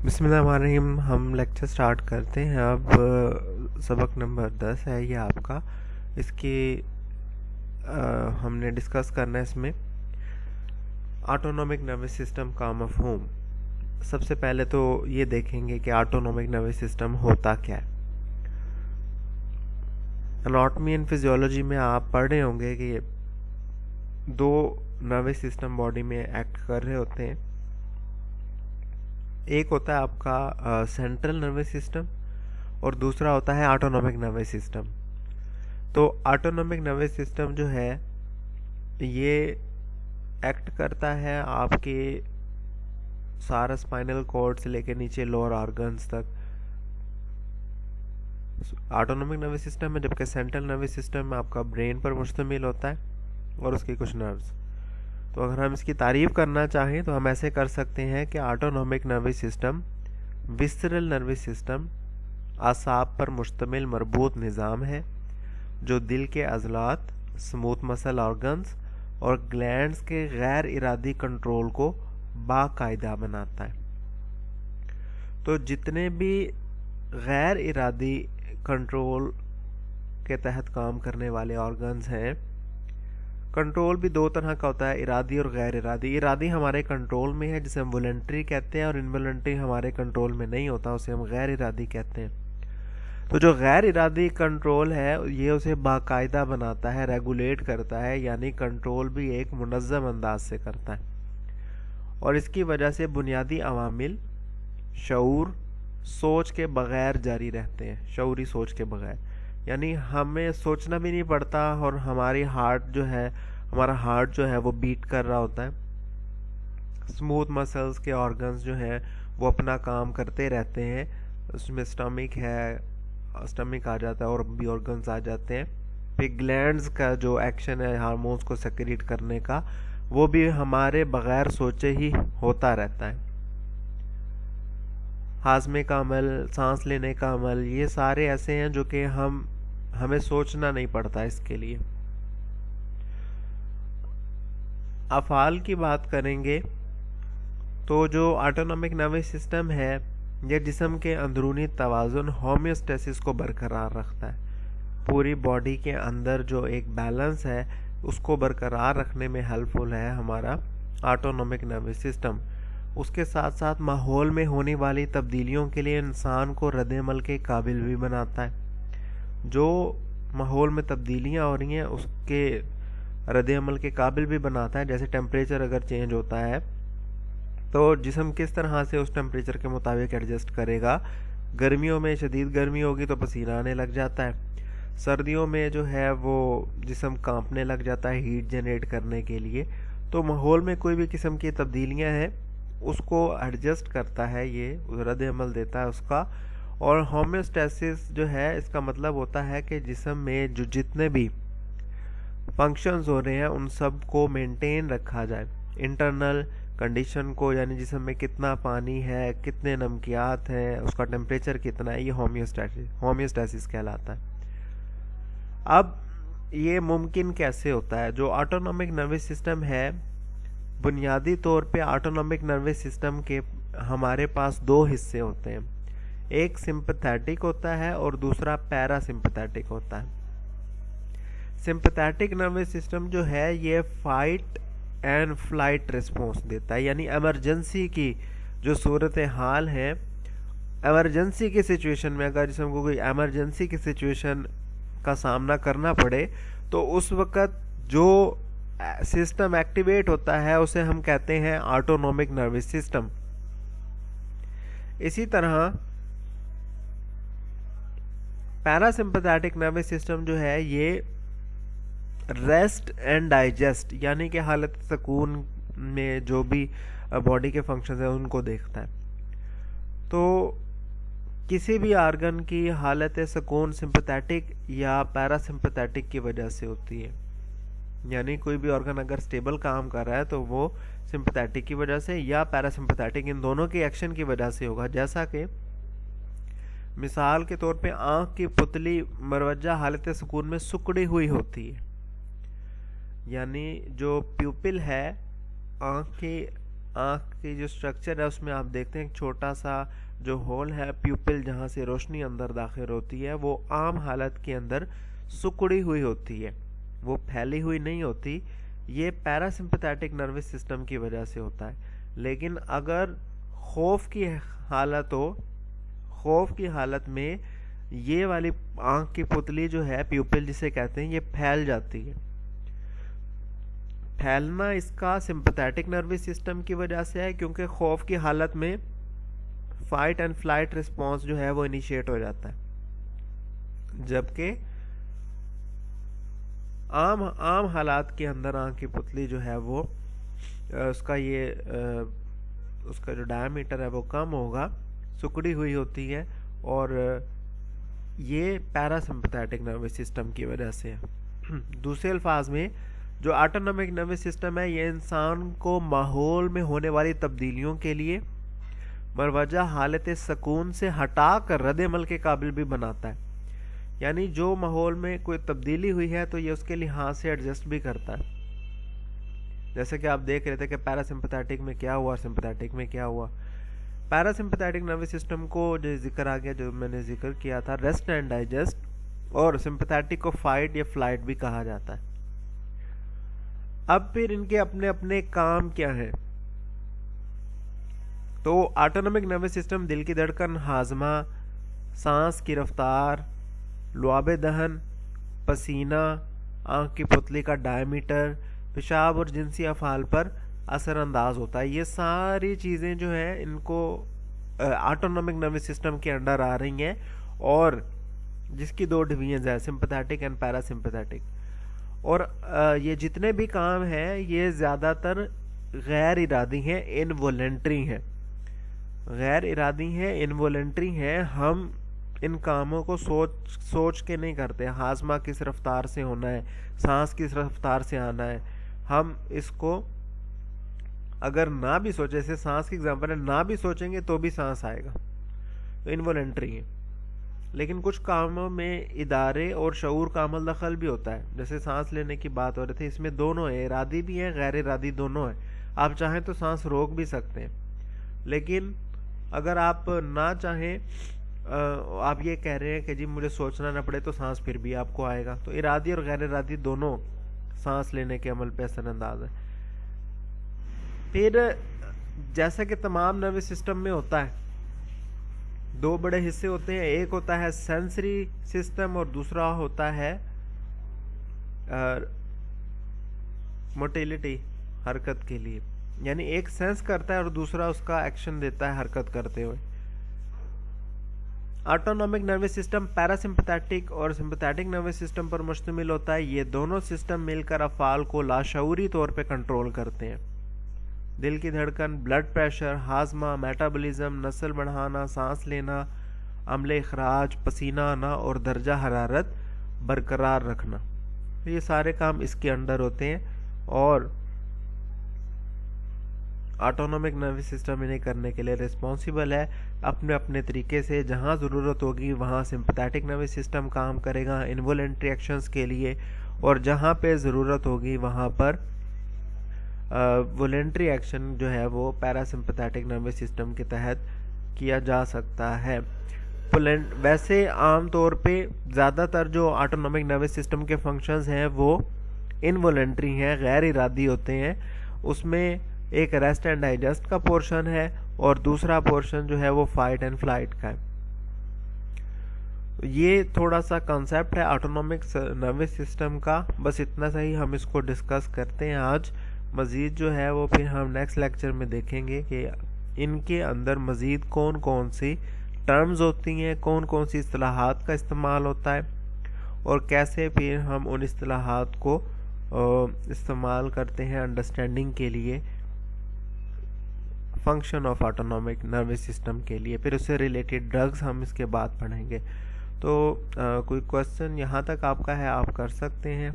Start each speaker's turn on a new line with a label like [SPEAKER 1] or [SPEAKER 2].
[SPEAKER 1] बिस्मिल्लाहिर्रहमानिर्रहीम। हम lecture start करते हैं। अब सबक नंबर 10 है ये आपका। इसकी हमने डिस्कस करना है इसमें ऑटोनॉमिक नर्वस सिस्टम काम ऑफ होम। सबसे पहले तो ये देखेंगे कि ऑटोनॉमिक नर्वस सिस्टम होता क्या है। एनाटॉमी एंड फिजियोलॉजी में आप पढ़ रहे होंगे कि दो नर्वस सिस्टम बॉडी में एक्ट कर रहे होते हैं। एक होता है आपका सेंट्रल नर्वस सिस्टम और दूसरा होता है ऑटोनॉमिक नर्वस सिस्टम। तो ऑटोनॉमिक नर्वस सिस्टम जो है ये एक्ट करता है आपके सारा स्पाइनल कॉर्ड से लेकर नीचे लोअर ऑर्गन्स तक ऑटोनॉमिक नर्वस सिस्टम में, जबकि सेंट्रल नर्वस सिस्टम में आपका ब्रेन पर मुश्तमिल होता है और उसके कुछ नर्व्स। तो अगर हम इसकी तारीफ करना चाहें तो हम ऐसे कर सकते हैं कि autonomic nervous system visceral nervous system आसाब पर मुश्तमिल मरबूत निज़ाम है जो दिल के अज़लात, स्मूथ मसल ऑर्गन्स और ग्लैंड्स के गैर इरादी कंट्रोल को बाकायदा बनाता है। तो जितने भी गैर इरादी कंट्रोल के तहत काम करने वाले ऑर्गन्स हैं, कंट्रोल भी दो तरह का होता है, इरादी और गैर इरादी। इरादी हमारे कंट्रोल में है जिसे हम वॉलंटरी कहते हैं, और इनवॉलंटरी हमारे कंट्रोल में नहीं होता, उसे हम गैर इरादी कहते हैं। तो जो गैर इरादी कंट्रोल है ये उसे बाकायदा बनाता है, रेगुलेट करता है, यानी कंट्रोल भी एक मुनज़्ज़म अंदाज से करता है। और इसकी वजह से बुनियादी अवामिल शऊर सोच के बगैर जारी रहते हैं, शऊरी सोच के बगैर, यानी हमें सोचना भी नहीं पड़ता और हमारा हार्ट जो है वो बीट कर रहा होता है। स्मूथ मसल्स के ऑर्गन्स जो हैं वो अपना काम करते रहते हैं। उसमें स्टमक है, स्टमक आ जाता है और भी ऑर्गन्स आ जाते हैं। फिर ग्लैंड्स का जो एक्शन है हार्मोन्स को सेक्रेट करने का, वो भी हमारे बगैर सोचे ही होता रहता है। हाजमे का अमल, सांस लेने का अमल, ये सारे ऐसे हैं जो कि हमें सोचना नहीं पड़ता इसके लिए। अफ़ाल की बात करेंगे तो जो ऑटोनॉमिक नर्वस सिस्टम है यह जिस्म के अंदरूनी तवाज़ुन होम्योस्टेसिस को बरकरार रखता है। पूरी बॉडी के अंदर जो एक बैलेंस है उसको बरकरार रखने में हेल्पफुल है हमारा ऑटोनॉमिक नर्वस सिस्टम। उसके साथ साथ माहौल में होने वाली तब्दीलियों के लिए इंसान को रद्द-ए-अमल के काबिल भी बनाता है। जो माहौल में तब्दीलियां हो रही हैं उसके रद्द-ए-अमल के काबिल भी बनाता है। जैसे टेम्परेचर अगर चेंज होता है तो जिस्म किस तरह से उस टेम्परेचर के मुताबिक एडजस्ट करेगा। गर्मियों में शदीद गर्मी होगी तो पसीना आने लग जाता है, सर्दियों में जो है वो जिस्म कांपने लग जाता है हीट जनरेट करने के लिए। तो माहौल में कोई भी किस्म की तब्दीलियां हैं उसको एडजस्ट करता है, ये रद्द-ए-अमल देता है उसका। और होम्योस्टेसिस जो है इसका मतलब होता है कि जिस्म में जो जितने भी फंक्शंस हो रहे हैं उन सब को मेंटेन रखा जाए। इंटरनल कंडीशन को, यानी जिस्म में कितना पानी है, कितने नमकियात हैं, उसका टेम्परेचर कितना है, ये होम्योस्टेसिस कहलाता है। अब ये मुमकिन कैसे होता है? जो ऑटोनॉमिक नर्वस सिस्टम है, बुनियादी तौर पे ऑटोनॉमिक नर्वस सिस्टम के हमारे पास दो हिस्से होते हैं, एक सिंपैथेटिक होता है और दूसरा पैरासिम्पैथेटिक होता है। सिंपैथेटिक नर्वस सिस्टम जो है ये फाइट एंड फ्लाइट रिस्पॉन्स देता है, यानी इमरजेंसी की जो सूरत हाल है, इमरजेंसी की सिचुएशन में अगर जिसम को कोई इमरजेंसी की सिचुएशन का सामना करना पड़े तो उस वक़्त जो सिस्टम एक्टिवेट होता है उसे हम कहते हैं ऑटोनॉमिक नर्वस सिस्टम। इसी तरह पैरासिम्पैथेटिक नर्वस सिस्टम जो है ये रेस्ट एंड डाइजेस्ट, यानी कि हालत सुकून में जो भी बॉडी के फंक्शंस हैं उनको देखता है। तो किसी भी ऑर्गन की हालत सुकून सिंपैथेटिक या पैरासिम्पैथेटिक की वजह से होती है, यानी कोई भी ऑर्गन अगर स्टेबल काम कर रहा है तो वो सिंपैथेटिक की वजह से या पैरासिम्पैथेटिक, इन दोनों के एक्शन की वजह से होगा। जैसा कि मिसाल के तौर पे आँख की पुतली मरवजा हालत सुकून में सुकड़ी हुई होती है, यानी जो प्यूपिल है आँख की आँख की जो स्ट्रक्चर है उसमें आप देखते हैं एक छोटा सा जो होल है प्यूपिल, जहाँ से रोशनी अंदर दाखिल होती है, वो आम हालत के अंदर सिकुड़ी हुई होती है, वो फैली हुई नहीं होती। ये पैरासिम्पथेटिक नर्वस सिस्टम की वजह से होता है। लेकिन अगर खौफ की हालत हो, खौफ की हालत में ये वाली आँख की पुतली जो है, प्यूपिल जिसे कहते हैं, ये फैल जाती है। फैलना इसका सिंपैथेटिक नर्वस सिस्टम की वजह से है, क्योंकि खौफ की हालत में फाइट एंड फ्लाइट रिस्पॉन्स जो है वो इनिशिएट हो जाता है, जबकि आम हालात के अंदर आँख की पुतली जो है वो उसका जो डायमीटर है वो कम होगा, सिकुड़ी हुई होती है, और ये पैरासिम्पथेटिक नर्वस सिस्टम की वजह से है। दूसरे अल्फाज में जो ऑटोनॉमिक नर्वस सिस्टम है, ये इंसान को माहौल में होने वाली तब्दीलियों के लिए मरवजा हालत सुकून से हटा कर रद्द-ए-अमल के काबिल भी बनाता है। यानी जो माहौल में कोई तब्दीली हुई है तो ये उसके लिहाज से एडजस्ट भी करता है। जैसे कि आप देख रहे थे कि पैरासिम्पथेटिक में क्या हुआ, सिंपथेटिक में क्या हुआ। पैरासिम्पथेटिक नर्वस सिस्टम को जो जिक्र आ गया, जो मैंने जिक्र किया था, रेस्ट एंड डाइजेस्ट, और सिंपथेटिक को फाइट या फ्लाइट भी कहा जाता है। अब फिर इनके अपने अपने काम क्या है। तो ऑटोनॉमिक नर्वस सिस्टम दिल की धड़कन, हाजमा, सांस की रफ्तार, लुआबे दहन, पसीना, आँख की पुतली का डायमीटर, पेशाब और जिनसी अफ़ाल पर असरअंदाज होता है। ये सारी चीज़ें जो है इनको ऑटोनॉमिक नर्वस सिस्टम के अंडर आ रही हैं, और जिसकी दो डिवीजन है, सिंपैथेटिक एंड पैरासिम्पैथेटिक। और ये जितने भी काम हैं ये ज़्यादातर गैर इरादी हैं, इनवॉलेंट्री हैं। गैर इरादी हैं, इनवॉलेंट्री हैं। हम इन कामों को सोच के नहीं करते। हाजमा किस रफ्तार से होना है, सांस किस रफ्तार से आना है, हम इसको अगर ना भी सोचे, जैसे सांस की एग्जांपल है, ना भी सोचेंगे तो भी सांस आएगा, तो इनवॉलेंट्री है। लेकिन कुछ कामों में इदारे और शऊर का अमल दखल भी होता है। जैसे सांस लेने की बात हो रही थी, इसमें दोनों है, इरादी भी है, गैर इरादी दोनों है। आप चाहें तो सांस रोक भी सकते हैं, लेकिन अगर आप ना चाहें, आप ये कह रहे हैं कि जी मुझे सोचना ना पड़े, तो सांस फिर भी आपको आएगा। तो इरादी और गैर इरादी दोनों सांस लेने के अमल पे असरअंदाज है। फिर जैसा कि तमाम नर्वस सिस्टम में होता है, दो बड़े हिस्से होते हैं। एक होता है सेंसरी सिस्टम और दूसरा होता है मोटिलिटी, हरकत के लिए। यानी एक सेंस करता है और दूसरा उसका एक्शन देता है हरकत करते हुए। ऑटोनॉमिक नर्वस सिस्टम पैरासिम्पैथेटिक और सिंपैथेटिक नर्वस सिस्टम पर मुश्तमिल होता है। ये दोनों सिस्टम मिलकर अफ़ाल को लाशऊरी तौर पे कंट्रोल करते हैं। दिल की धड़कन, ब्लड प्रेशर, हाजमा, मेटाबॉलिज्म, नस्ल बढ़ाना, सांस लेना, अम्ल इखराज, पसीना आना और दर्जा हरारत बरकरार रखना, तो ये सारे काम इसके अंडर होते हैं। और ऑटोनॉमिक नर्वस सिस्टम इन्हें करने के लिए रिस्पॉन्सिबल है। अपने अपने तरीके से जहाँ ज़रूरत होगी वहाँ सिंपैथेटिक नर्वस सिस्टम काम करेगा इनवॉलेंट्री एक्शंस के लिए, और जहाँ पे ज़रूरत होगी वहाँ पर वॉलेंट्री एक्शन जो है वो पैरासिम्पैथेटिक नर्वस सिस्टम के तहत किया जा सकता है। वैसे आम तौर पे ज़्यादातर जो ऑटोनॉमिक नर्वस सिस्टम के फंक्शंस हैं वो इनवॉलेंट्री हैं, गैर इरादी होते हैं। उसमें एक रेस्ट एंड डाइजेस्ट का पोर्शन है और दूसरा पोर्शन जो है वो फाइट एंड फ्लाइट का है। ये थोड़ा सा कॉन्सेप्ट है ऑटोनॉमिक नर्वस सिस्टम का, बस इतना सा ही हम इसको डिस्कस करते हैं आज। मज़ीद जो है वो फिर हम नेक्स्ट लेक्चर में देखेंगे कि इनके अंदर मज़ीद कौन कौन सी टर्म्स होती हैं, कौन कौन सी इस्तिलाहात का इस्तेमाल होता है, और कैसे फिर हम उन इस्तिलाहात को इस्तेमाल करते हैं अंडरस्टैंडिंग के लिए, function of autonomic nervous system के लिए। फिर उससे रिलेटेड ड्रग्स हम इसके बाद पढ़ेंगे। तो कोई क्वेश्चन यहाँ तक आपका है, आप कर सकते हैं।